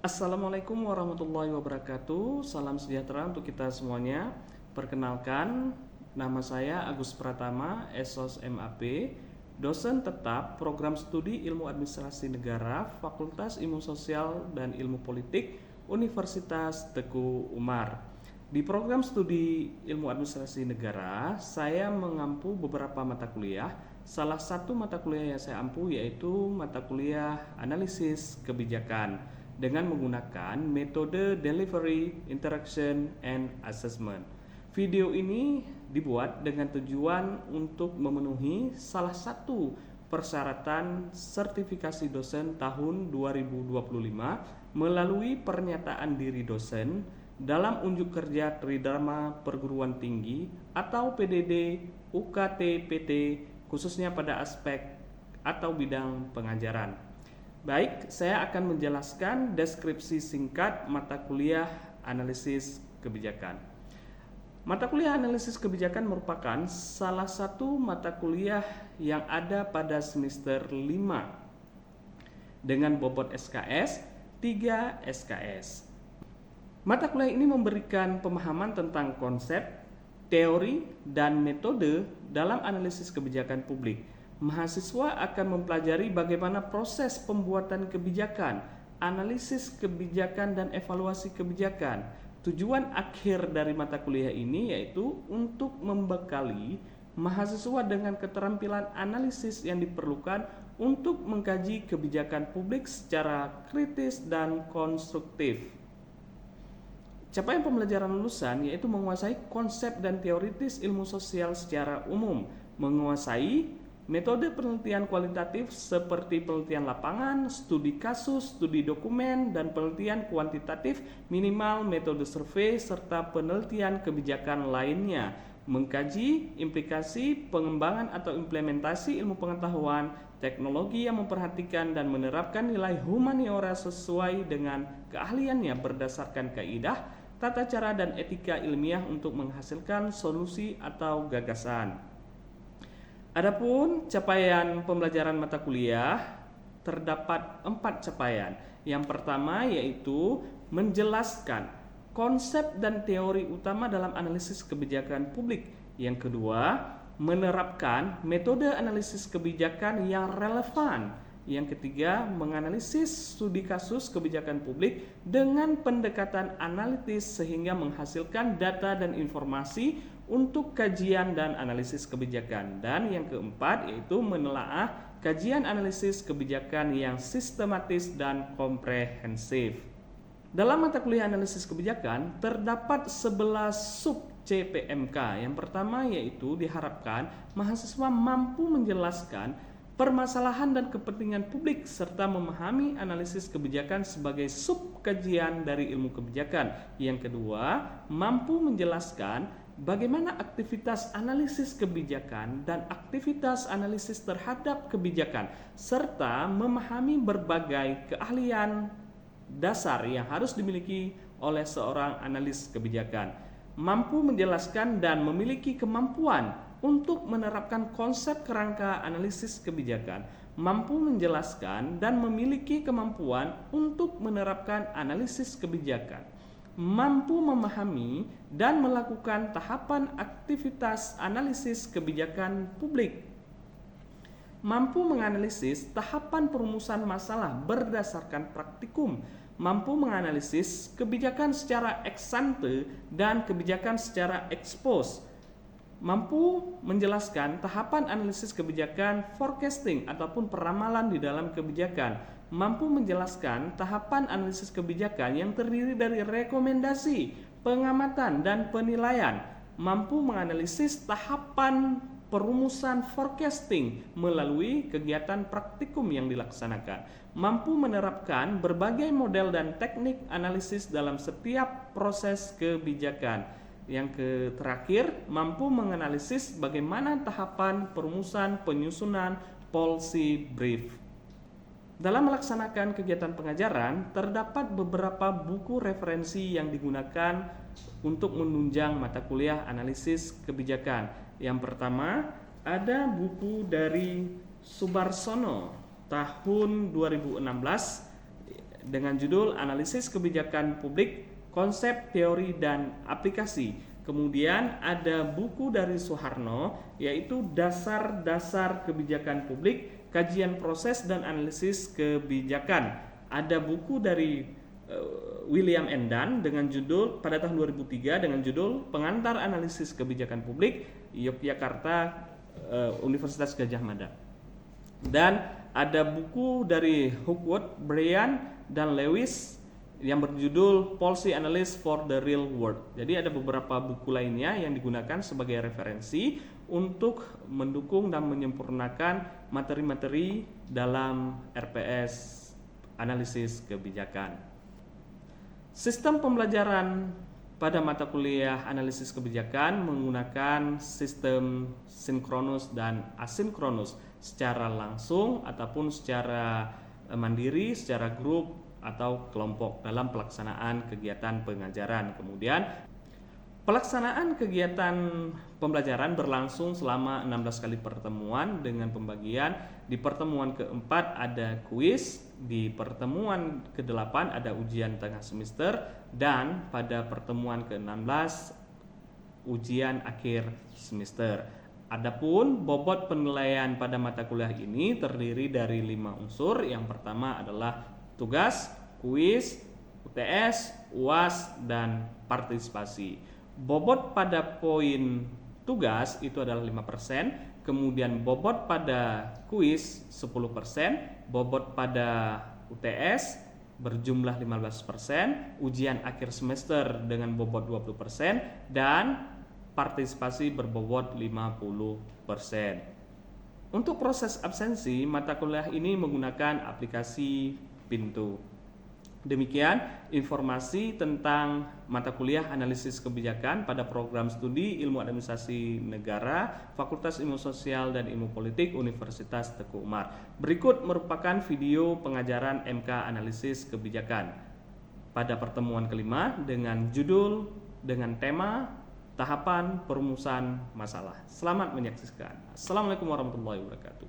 Assalamualaikum warahmatullahi wabarakatuh. Salam sejahtera untuk kita semuanya. Perkenalkan, nama saya Agus Pratama, SOS MAP, dosen tetap Program Studi Ilmu Administrasi Negara, Fakultas Ilmu Sosial dan Ilmu Politik, Universitas Teguh Umar. Di program studi Ilmu Administrasi Negara, saya mengampu beberapa mata kuliah. Salah satu mata kuliah yang saya ampu yaitu mata kuliah Analisis Kebijakan dengan menggunakan metode Delivery, Interaction, and Assessment. Video ini dibuat dengan tujuan untuk memenuhi salah satu persyaratan sertifikasi dosen tahun 2025 melalui pernyataan diri dosen dalam unjuk kerja Tridharma Perguruan Tinggi atau PDD UKT PT khususnya pada aspek atau bidang pengajaran. Baik, saya akan menjelaskan deskripsi singkat mata kuliah Analisis Kebijakan. Mata kuliah Analisis Kebijakan merupakan salah satu mata kuliah yang ada pada semester 5 dengan bobot SKS 3 SKS. Mata kuliah ini memberikan pemahaman tentang konsep, teori, dan metode dalam analisis kebijakan publik. Mahasiswa akan mempelajari bagaimana proses pembuatan kebijakan, analisis kebijakan, dan evaluasi kebijakan. Tujuan akhir dari mata kuliah ini yaitu untuk membekali mahasiswa dengan keterampilan analisis yang diperlukan untuk mengkaji kebijakan publik secara kritis dan konstruktif. Capaian pembelajaran lulusan yaitu menguasai konsep dan teoritis ilmu sosial secara umum, menguasai metode penelitian kualitatif seperti penelitian lapangan, studi kasus, studi dokumen, dan penelitian kuantitatif minimal metode survei serta penelitian kebijakan lainnya, mengkaji implikasi pengembangan atau implementasi ilmu pengetahuan, teknologi yang memperhatikan dan menerapkan nilai humaniora sesuai dengan keahliannya berdasarkan kaidah, tata cara, dan etika ilmiah untuk menghasilkan solusi atau gagasan. Adapun capaian pembelajaran mata kuliah terdapat 4 capaian. Yang pertama yaitu menjelaskan konsep dan teori utama dalam analisis kebijakan publik. Yang kedua, menerapkan metode analisis kebijakan yang relevan. Yang ketiga, menganalisis studi kasus kebijakan publik dengan pendekatan analitis sehingga menghasilkan data dan informasi untuk kajian dan analisis kebijakan. Dan yang keempat yaitu menelaah kajian analisis kebijakan yang sistematis dan komprehensif. Dalam mata kuliah analisis kebijakan terdapat 11 sub CPMK. Yang pertama yaitu diharapkan mahasiswa mampu menjelaskan permasalahan dan kepentingan publik serta memahami analisis kebijakan sebagai sub kajian dari ilmu kebijakan. Yang kedua, mampu menjelaskan bagaimana aktivitas analisis kebijakan dan aktivitas analisis terhadap kebijakan serta memahami berbagai keahlian dasar yang harus dimiliki oleh seorang analis kebijakan. Mampu menjelaskan dan memiliki kemampuan untuk menerapkan konsep kerangka analisis kebijakan, mampu menjelaskan dan memiliki kemampuan untuk menerapkan analisis kebijakan, mampu memahami dan melakukan tahapan aktivitas analisis kebijakan publik, mampu menganalisis tahapan perumusan masalah berdasarkan praktikum, mampu menganalisis kebijakan secara ex ante dan kebijakan secara ex post, mampu menjelaskan tahapan analisis kebijakan forecasting ataupun peramalan di dalam kebijakan, mampu menjelaskan tahapan analisis kebijakan yang terdiri dari rekomendasi, pengamatan, dan penilaian, mampu menganalisis tahapan perumusan forecasting melalui kegiatan praktikum yang dilaksanakan, mampu menerapkan berbagai model dan teknik analisis dalam setiap proses kebijakan. Yang terakhir, mampu menganalisis bagaimana tahapan perumusan penyusunan policy brief. Dalam melaksanakan kegiatan pengajaran, terdapat beberapa buku referensi yang digunakan untuk menunjang mata kuliah analisis kebijakan. Yang pertama, ada buku dari Subarsono tahun 2016 dengan judul Analisis Kebijakan Publik, Konsep, Teori, dan Aplikasi. Kemudian ada buku dari Soeharno, yaitu Dasar-Dasar Kebijakan Publik, Kajian Proses dan Analisis Kebijakan. Ada buku dari William Endan dengan judul pada tahun 2003 dengan judul Pengantar Analisis Kebijakan Publik, Yogyakarta, Universitas Gadjah Mada. Dan ada buku dari Hookwood, Brian, dan Lewis yang berjudul Policy Analysis for the Real World. Jadi ada beberapa buku lainnya yang digunakan sebagai referensi untuk mendukung dan menyempurnakan materi-materi dalam RPS Analisis Kebijakan. Sistem pembelajaran pada mata kuliah analisis kebijakan menggunakan sistem sinkronus dan asinkronus, secara langsung ataupun secara mandiri, secara grup atau kelompok dalam pelaksanaan kegiatan pengajaran. Kemudian pelaksanaan kegiatan pembelajaran berlangsung selama 16 kali pertemuan dengan pembagian. Di pertemuan keempat ada kuis, di pertemuan ke-8 ada ujian tengah semester, dan pada pertemuan ke-16 ujian akhir semester. Adapun bobot penilaian pada mata kuliah ini terdiri dari 5 unsur. Yang pertama adalah tugas, kuis, UTS, UAS, dan partisipasi. Bobot pada poin tugas itu adalah 5%, kemudian bobot pada kuis 10%, bobot pada UTS berjumlah 15%, ujian akhir semester dengan bobot 20%, dan partisipasi berbobot 50%. Untuk proses absensi, mata kuliah ini menggunakan aplikasi Pintu. Demikian informasi tentang mata kuliah analisis kebijakan pada program studi Ilmu Administrasi Negara, Fakultas Ilmu Sosial dan Ilmu Politik, Universitas Teguh Umar. Berikut merupakan video pengajaran MK Analisis Kebijakan pada pertemuan kelima dengan judul dengan tema Tahapan Perumusan Masalah. Selamat menyaksikan. Assalamualaikum warahmatullahi wabarakatuh.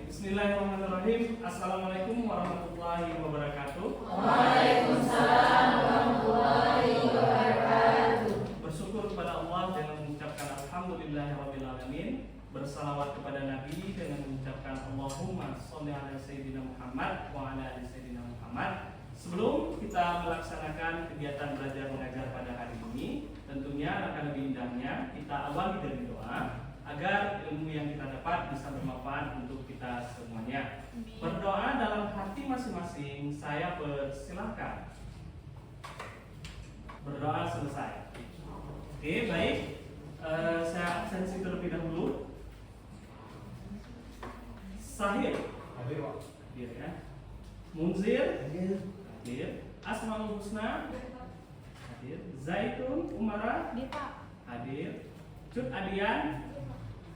Bismillahirrahmanirrahim. Assalamualaikum warahmatullahi wabarakatuh. Waalaikumsalam warahmatullahi wabarakatuh. Bersyukur kepada Allah dengan mengucapkan alhamdulillahirabbil alamin, bersalawat kepada Nabi dengan mengucapkan Allahumma sholli ala sayyidina Muhammad wa ala ali sayyidina Muhammad. Sebelum kita melaksanakan kegiatan belajar mengajar pada hari ini, tentunya akan lebih indahnya kita awali dari doa agar ilmu yang kita dapat bisa bermanfaat untuk kita semuanya. Berdoa dalam hati masing-masing. Saya persilahkan. Berdoa selesai. Oke, baik. Saya absensi terlebih dahulu. Sahir. Hadir ya. Munzir. Hadir. Asmaul Husna. Hadir. Zaitun Umara. Hadir. Cut Adian.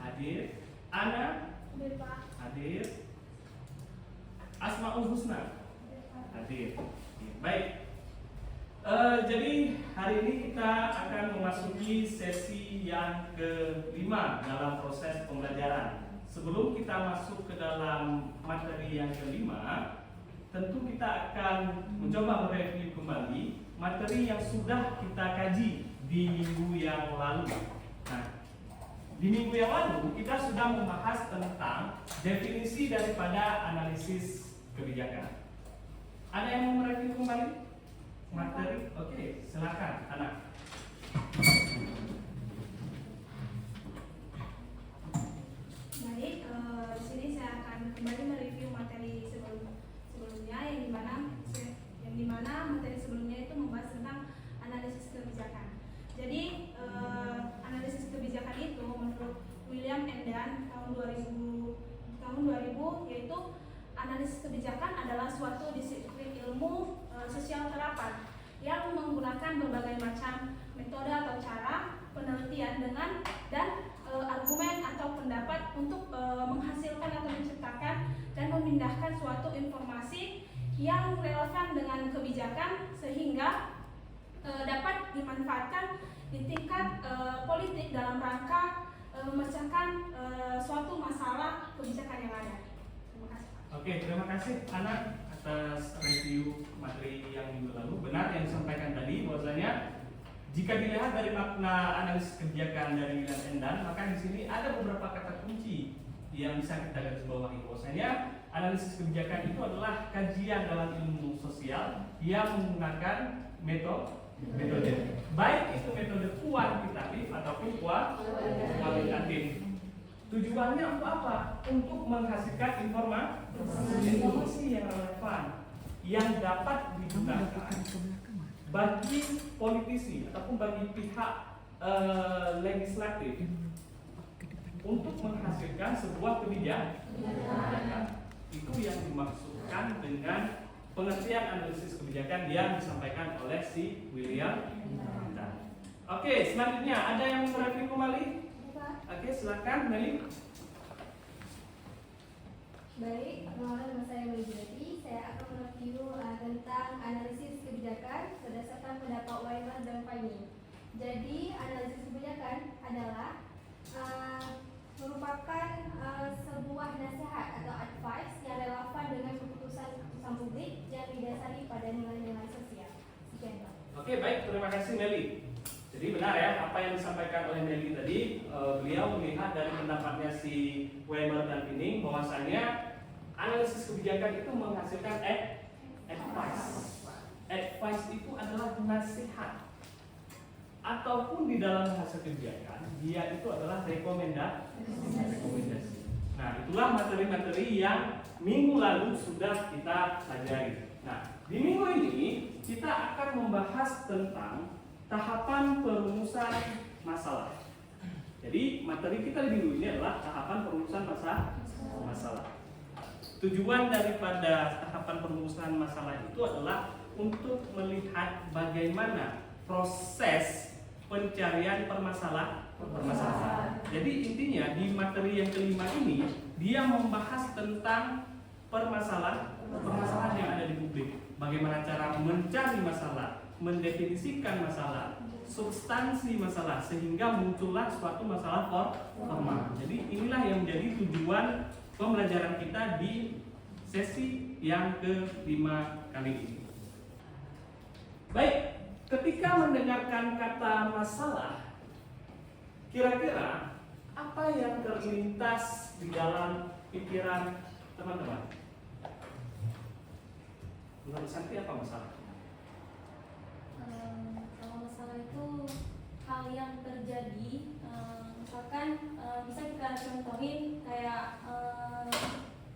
Hadir. Ana. Hadir. Asmaul Husna. Hadir. Baik. Jadi hari ini kita akan memasuki sesi yang kelima dalam proses pembelajaran. Sebelum kita masuk ke dalam materi yang kelima, tentu kita akan mencoba mereview kembali materi yang sudah kita kaji di minggu yang lalu. Nah, di minggu yang lalu kita sudah membahas tentang definisi daripada analisis kebijakan. Ada yang mau mereview kembali materi? Oke, silakan, anak. Baik, di sini saya akan kembali mereview materi sebelumnya yang dimana materi sebelumnya itu membahas tentang analisis kebijakan. Jadi analisis kebijakan itu menurut William Endan tahun 2000 yaitu analisis kebijakan adalah suatu disiplin ilmu sosial terapan yang menggunakan berbagai macam metode atau cara penelitian dan argumen atau pendapat untuk menghasilkan atau menciptakan dan memindahkan suatu informasi yang relevan dengan kebijakan sehingga dapat dimanfaatkan di tingkat politik dalam rangka memecahkan suatu masalah kebijakan yang ada. Terima kasih. Oke, terima kasih anak atas review materi yang minggu lalu. Benar yang disampaikan tadi bahwasanya jika dilihat dari makna analisis kebijakan dari William Endan, maka di sini ada beberapa kata kunci yang bisa kita garis bawahi. Bahwasanya analisis kebijakan itu adalah kajian dalam ilmu sosial yang menggunakan metode, baik itu metode kuantitatif ataupun kualitatif. Tujuannya untuk apa? Untuk menghasilkan informasi yang relevan yang dapat digunakan bagi politisi ataupun bagi pihak legislatif untuk menghasilkan sebuah kebijakan. Itu yang dimaksudkan dengan pengertian analisis kebijakan yang disampaikan oleh si William Endan. Oke, selanjutnya ada yang mereview kembali? Oke, silakan Meli. Baik, perkenalkan nama saya Meli Jati. Saya akan mereview tentang analisis kebijakan berdasarkan pendapat Weimer dan Fahmy. Jadi, analisis kebijakan adalah merupakan sebuah nasihat atau advice yang relevan dengan keputusan publik yang didasari pada nilai-nilai sosial. Sekian, Pak. Oke, baik, terima kasih Meli. Jadi benar ya apa yang disampaikan oleh Meli tadi, beliau melihat dari pendapatnya si Weber dan Pinning bahwasanya analisis kebijakan itu menghasilkan advice. Advice itu adalah nasihat ataupun di dalam bahasa kebijakan dia itu adalah rekomendasi. Nah, itulah materi-materi yang minggu lalu sudah kita pelajari. Nah, di minggu ini kita akan membahas tentang tahapan perumusan masalah. Jadi materi kita di minggu ini adalah tahapan perumusan masalah. Tujuan daripada tahapan perumusan masalah itu adalah untuk melihat bagaimana proses pencarian permasalahan. Jadi intinya di materi yang kelima ini dia membahas tentang permasalahan yang ada di publik. Bagaimana cara mencari masalah, mendefinisikan masalah, substansi masalah sehingga muncullah suatu masalah formal. Jadi inilah yang menjadi tujuan pembelajaran kita di sesi yang kelima kali ini. Baik, ketika mendengarkan kata masalah, kira-kira apa yang terlintas di dalam pikiran teman-teman? Menurut Santi apa masalah? Kalau masalah itu hal yang terjadi, misalkan bisa kita contohin kayak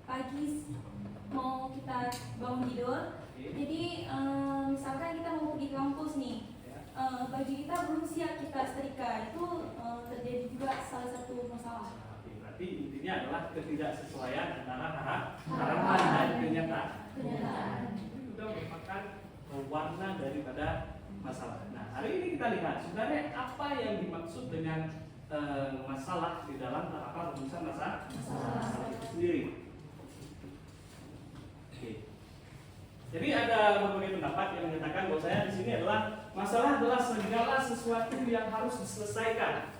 pagi mau kita bangun tidur. Jadi misalkan kita mau pergi kampus nih, baju kita belum siap kita setrika, itu terjadi juga salah satu masalah. Berarti intinya adalah ketidaksesuaian antara harapan dan kenyataan. Itu sudah merupakan warna daripada masalah. Nah, hari ini kita lihat sebenarnya apa yang dimaksud dengan masalah di dalam tahapan rumusan masalah itu sendiri. Oke. Jadi ada berbagai pendapat yang menyatakan bahwa saya di sini adalah masalah adalah segala sesuatu yang harus diselesaikan.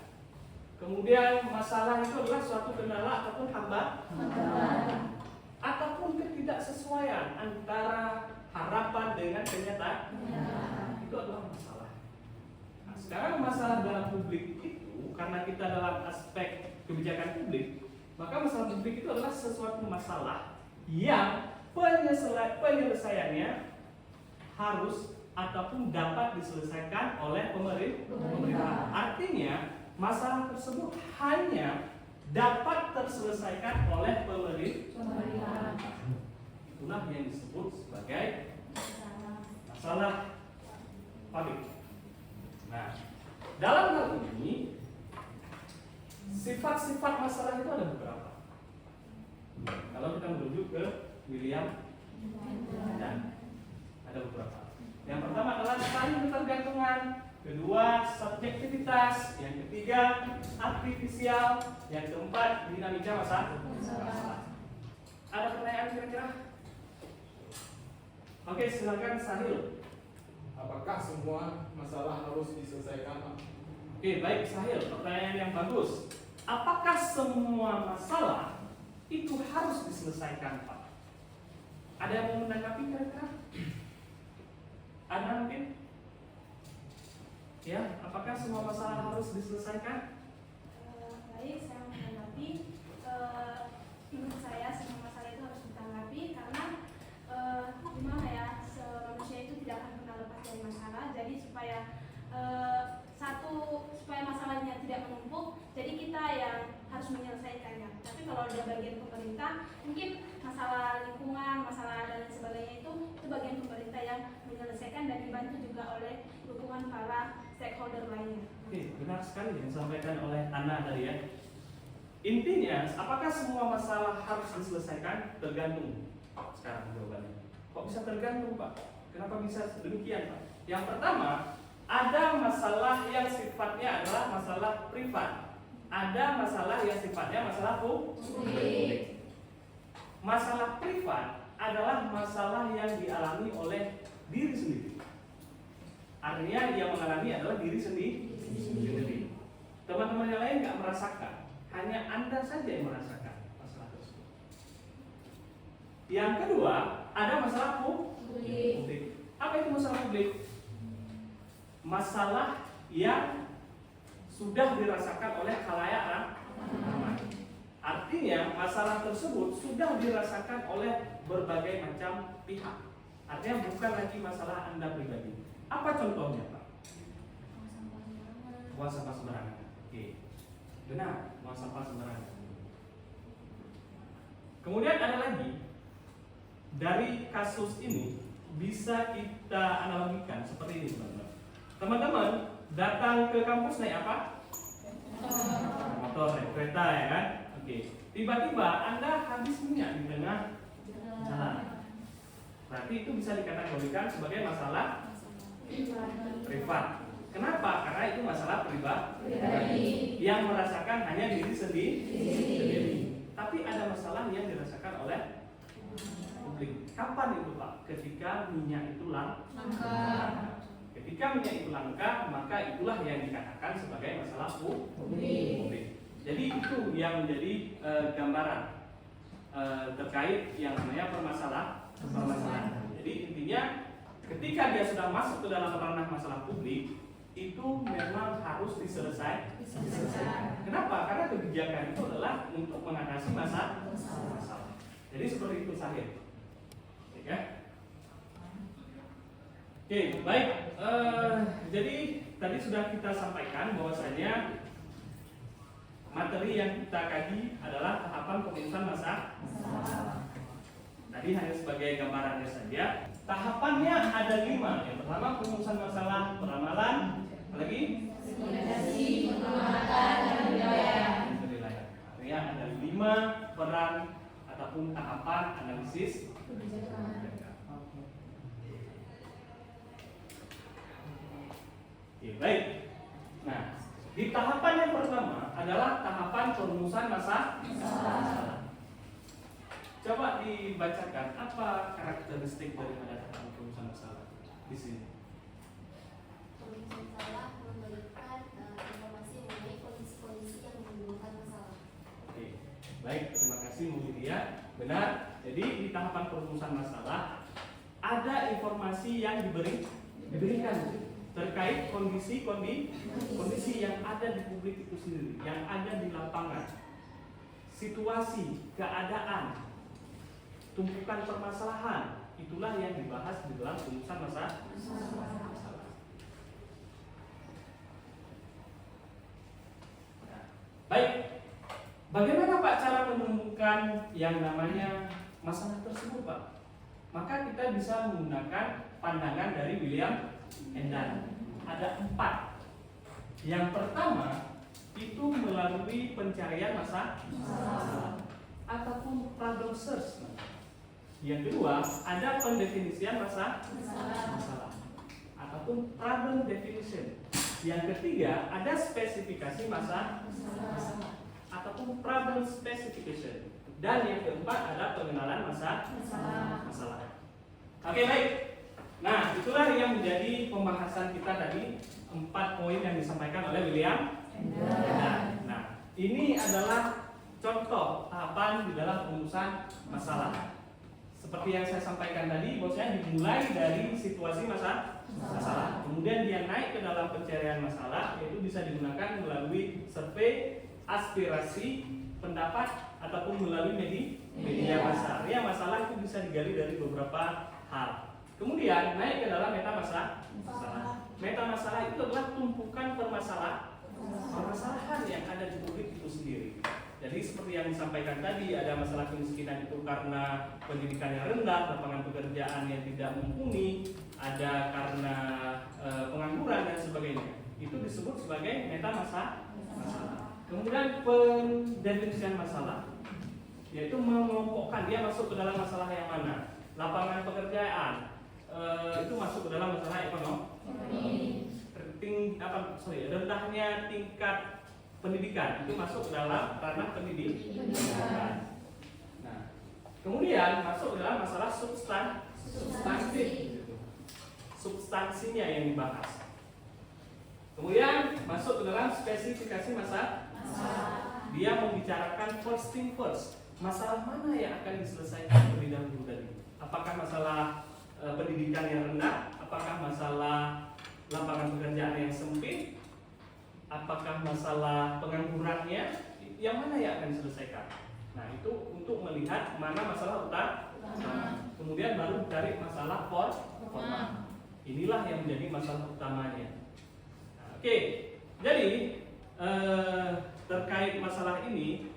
Kemudian masalah itu adalah suatu kendala ataupun hambatan ataupun ketidaksesuaian antara harapan dengan kenyataan. Itu adalah masalah. Nah, sekarang masalah dalam publik itu karena kita dalam aspek kebijakan publik, maka masalah publik itu adalah sesuatu masalah yang penyelesaiannya harus ataupun dapat diselesaikan oleh pemerintah. Artinya masalah tersebut hanya dapat terselesaikan oleh pemerintah. Itulah yang disebut sebagai masalah publik. Nah, dalam hal ini sifat-sifat masalah itu ada beberapa. Kalau kita merujuk ke William dan ada beberapa. Yang pertama adalah saling ketergantungan, kedua subjektivitas, yang ketiga artifisial, yang keempat dinamika masalah. Ada pertanyaan kira-kira? Oke, silakan Sahil. Apakah semua masalah harus diselesaikan? Oke, baik Sahil, pertanyaan yang bagus. Apakah semua masalah itu harus diselesaikan, Pak? Ada yang mau menanggapi kira-kira? Ada mungkin? Ya, apakah semua masalah harus diselesaikan? Baik, saya menanggapi. Menurut saya semua masalah itu harus ditanggapi karena gimana ya, manusia itu tidak akan pernah lepas dari masalah. Jadi supaya supaya masalahnya tidak menumpuk, jadi kita yang harus menyelesaikannya. Tapi kalau ada bagian pemerintah, mungkin masalah lingkungan, masalah dan sebagainya itu bagian pemerintah yang menyelesaikan dan dibantu juga oleh dukungan para stakeholder lainnya. Oke, benar sekali yang disampaikan oleh Ana tadi ya. Intinya, apakah semua masalah harus diselesaikan? Tergantung. Sekarang jawabannya. Kok bisa tergantung, Pak? Kenapa bisa demikian, Pak? Yang pertama, ada masalah yang sifatnya adalah masalah privat. Ada masalah yang sifatnya masalah publik. Masalah privat adalah masalah yang dialami oleh diri sendiri. Artinya yang mengalami adalah diri sendiri. Teman-teman yang lain nggak merasakan, hanya Anda saja yang merasakan masalah tersebut. Yang kedua, ada masalah publik. Apa itu masalah publik? Masalah yang sudah dirasakan oleh khalayak ramai. Artinya masalah tersebut sudah dirasakan oleh berbagai macam pihak. Artinya bukan lagi masalah Anda pribadi. Apa contohnya, Pak? Buang sampah sembarangan. Oke. Benar, buang sampah sembarangan. Kemudian ada lagi, dari kasus ini bisa kita analogikan seperti ini, teman-teman. Teman-teman datang ke kampus naik apa? Motor, naik kereta ya kan? Oke. Tiba-tiba Anda habis minyak di tengah jalan. Berarti itu bisa dikategorikan sebagai masalah privat. Kenapa? Karena itu masalah pribadi yang merasakan hanya diri sendiri. Tapi ada masalah yang dirasakan oleh publik. Kapan itu, Pak? Ketika minyak itu langka. Ketika minyak itu langka, maka itulah yang dikatakan sebagai masalah publik. Jadi itu yang menjadi gambaran terkait yang namanya permasalahan. Jadi intinya ketika dia sudah masuk ke dalam ranah masalah publik, itu memang harus diselesaikan. Kenapa? Karena kebijakan itu adalah untuk mengatasi masalah. Jadi seperti itu saja. Oke, baik. Jadi tadi sudah kita sampaikan bahwasanya materi yang kita kaji adalah tahapan pemutusan masalah. Tadi hanya sebagai gambarannya saja. Tahapannya ada 5. Yang pertama pemutusan masalah peramalan, apalagi komunikasi, pengamatan, dan penilaian. Artinya ada 5 peran ataupun tahapan analisis kebijakan. Oke, baik. Nah, di tahapan yang pertama adalah tahapan perumusan masalah. Coba dibacakan apa karakteristik daripada tahapan perumusan masalah di sini. Perumusan masalah memberikan informasi mengenai kondisi-kondisi yang menimbulkan masalah. Oke, baik, terima kasih Bu Lydia. Benar. Jadi di tahapan perumusan masalah ada informasi yang diberikan terkait kondisi yang ada di publik itu sendiri, yang ada di lapangan, situasi, keadaan, tumpukan permasalahan, itulah yang dibahas di dalam perumusan masalah. Nah, baik, bagaimana Pak cara menemukan yang namanya masalah tersebut, Pak? Maka kita bisa menggunakan pandangan dari William Endan. Ada 4. Yang pertama itu melalui pencarian masalah ataupun problem search. Yang kedua ada pendefinisian masalah ataupun problem definition. Yang ketiga ada spesifikasi masalah ataupun problem specification. Dan yang keempat ada pengenalan masalah. Oke, baik. Nah, itulah yang menjadi pembahasan kita tadi, 4 poin yang disampaikan oleh William. Nah, ini adalah contoh tahapan di dalam perumusan masalah. Seperti yang saya sampaikan tadi, bahwasanya dimulai dari situasi masalah. Kemudian dia naik ke dalam pencarian masalah, yaitu bisa digunakan melalui survei, aspirasi, pendapat, ataupun melalui media massa. Ya, masalah itu bisa digali dari beberapa hal. Kemudian naik ke dalam meta masalah. Meta masalah itu adalah tumpukan permasalahan yang ada di publik itu sendiri. Jadi seperti yang disampaikan tadi, ada masalah kemiskinan itu karena pendidikan yang rendah, lapangan pekerjaan yang tidak mumpuni, ada karena pengangguran dan sebagainya. Itu disebut sebagai meta masalah. Kemudian pendefinisian masalah, yaitu mengelompokkan dia masuk ke dalam masalah yang mana. Lapangan pekerjaan itu masuk ke dalam masalah ekonomi. Rendahnya tingkat pendidikan itu masuk ke dalam ranah pendidikan. Nah, kemudian masuk ke dalam masalah substantif. Substansinya yang dibahas. Kemudian masuk ke dalam spesifikasi masalah. Dia membicarakan first thing first. Masalah mana yang akan diselesaikan terlebih dahulu tadi? Apakah masalah pendidikan yang rendah? Apakah masalah lapangan pekerjaan yang sempit? Apakah masalah penganggurannya? Yang mana yang akan diselesaikan? Nah, itu untuk melihat mana masalah utama. Kemudian baru cari masalah formal. Inilah yang menjadi masalah utamanya. Nah, oke, jadi terkait masalah ini,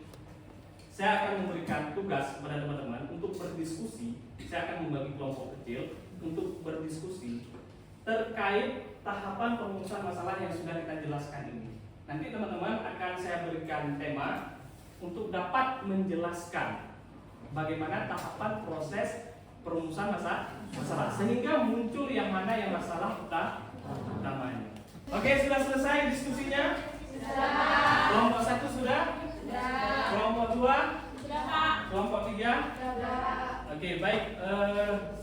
saya akan memberikan tugas kepada teman-teman untuk berdiskusi. Saya akan membagi kelompok kecil untuk berdiskusi terkait tahapan perumusan masalah yang sudah kita jelaskan ini. Nanti teman-teman akan saya berikan tema untuk dapat menjelaskan bagaimana tahapan proses perumusan masalah sehingga muncul yang mana yang masalah utamanya. Oke, sudah selesai diskusinya? Sudah. Kelompok 1 sudah? Sudah. Kelompok 2? Sudah, Pak. Kelompok 3? Sudah. Oke, baik.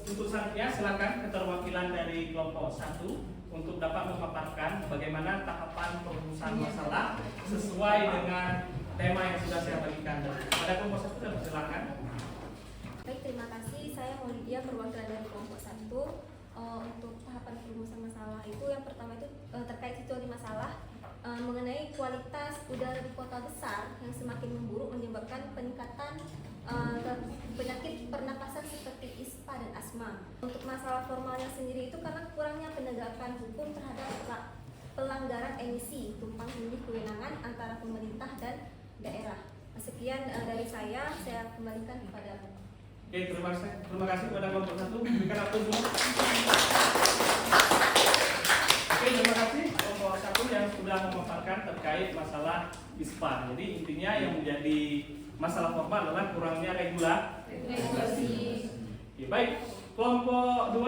Untuk selanjutnya silakan keterwakilan dari kelompok 1 untuk dapat memaparkan bagaimana tahapan perumusan masalah sesuai dengan tema yang sudah saya bagikan tadi. Pada kelompok 1 silakan. Baik, terima kasih. Saya Maulidia, perwakilan dari kelompok 1. Untuk tahapan perumusan masalah itu, yang pertama itu terkait situasi masalah mengenai kualitas udara di kota besar yang semakin memburuk menyebabkan peningkatan penyakit pernapasan seperti ISPA dan asma. Untuk masalah formalnya sendiri itu karena kurangnya penegakan hukum terhadap pelanggaran emisi tumpang tindih kewenangan antara pemerintah dan daerah. Sekian dari saya kembalikan kepada. Oke, terima kasih kepada kelompok 1. Berikan aplaus dulu. Oke, terima kasih kelompok 1 yang sudah memaparkan terkait masalah ISPA. Jadi intinya yang menjadi masalah formal adalah kurangnya regulasi. Oke, baik. Kelompok 2.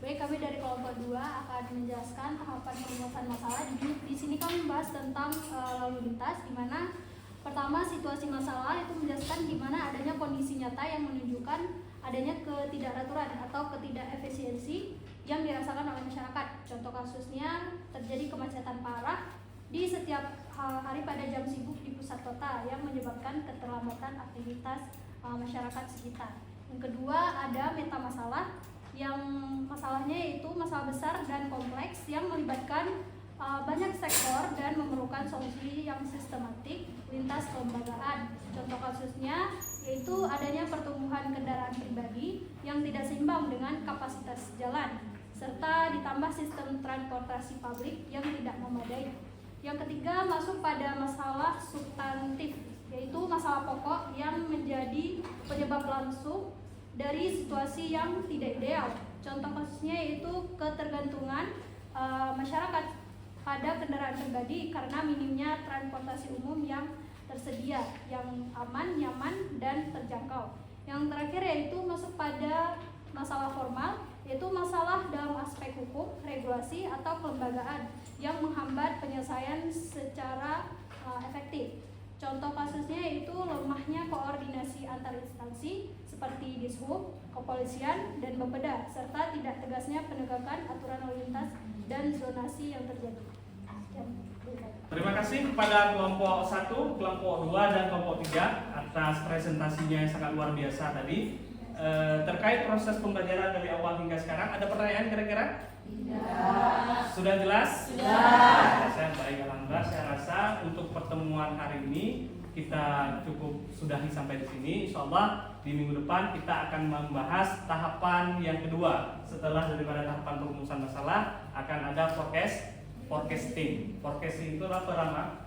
Baik, kami dari kelompok 2 akan menjelaskan tahapan perumusan masalah. Di sini kami membahas tentang lalu lintas, di mana pertama situasi masalah itu menjelaskan di mana adanya kondisi nyata yang menunjukkan adanya ketidakraturan atau ketidakefisiensi yang dirasakan oleh masyarakat. Contoh kasusnya terjadi kemacetan parah di setiap hari pada jam sibuk di pusat kota yang menyebabkan keterlambatan aktivitas masyarakat sekitar. Yang kedua ada meta masalah, yang masalahnya yaitu masalah besar dan kompleks yang melibatkan banyak sektor dan memerlukan solusi yang sistematik lintas kelembagaan. Contoh kasusnya yaitu adanya pertumbuhan kendaraan pribadi yang tidak seimbang dengan kapasitas jalan, serta ditambah sistem transportasi publik yang tidak memadai. Yang ketiga masuk pada masalah substantif, yaitu masalah pokok yang menjadi penyebab langsung dari situasi yang tidak ideal. Contoh kasusnya yaitu ketergantungan masyarakat pada kendaraan pribadi karena minimnya transportasi umum yang tersedia, yang aman, nyaman, dan terjangkau. Yang terakhir yaitu masuk pada masalah formal, yaitu masalah dalam aspek hukum, regulasi, atau kelembagaan yang menghambat penyelesaian secara efektif. Contoh kasusnya yaitu lemahnya koordinasi antar instansi seperti Dishub, kepolisian, dan Bapeda, serta tidak tegasnya penegakan aturan lalu lintas dan zonasi yang terjadi. Sekian. Terima kasih kepada kelompok 1, kelompok 2, dan kelompok 3 atas presentasinya yang sangat luar biasa tadi. Terkait proses pembelajaran dari awal hingga sekarang, ada pertanyaan kira-kira? Tidak. Sudah jelas? Sudah. Baik, alhamdulillah. Saya rasa untuk pertemuan hari ini kita cukup sudahi sampai di sini. Insyaallah di minggu depan kita akan membahas tahapan yang kedua. Setelah daripada tahapan perumusan masalah, akan ada forecasting. Forecasting itu adalah peramalan.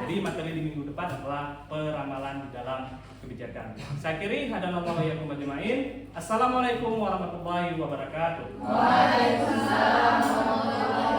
Jadi materi di minggu depan adalah peramalan di dalam kebijakan. Saya kiri hadanallahu wa iyyakum ajmain. Assalamualaikum warahmatullahi wabarakatuh. Waalaikumsalam warahmatullahi wabarakatuh.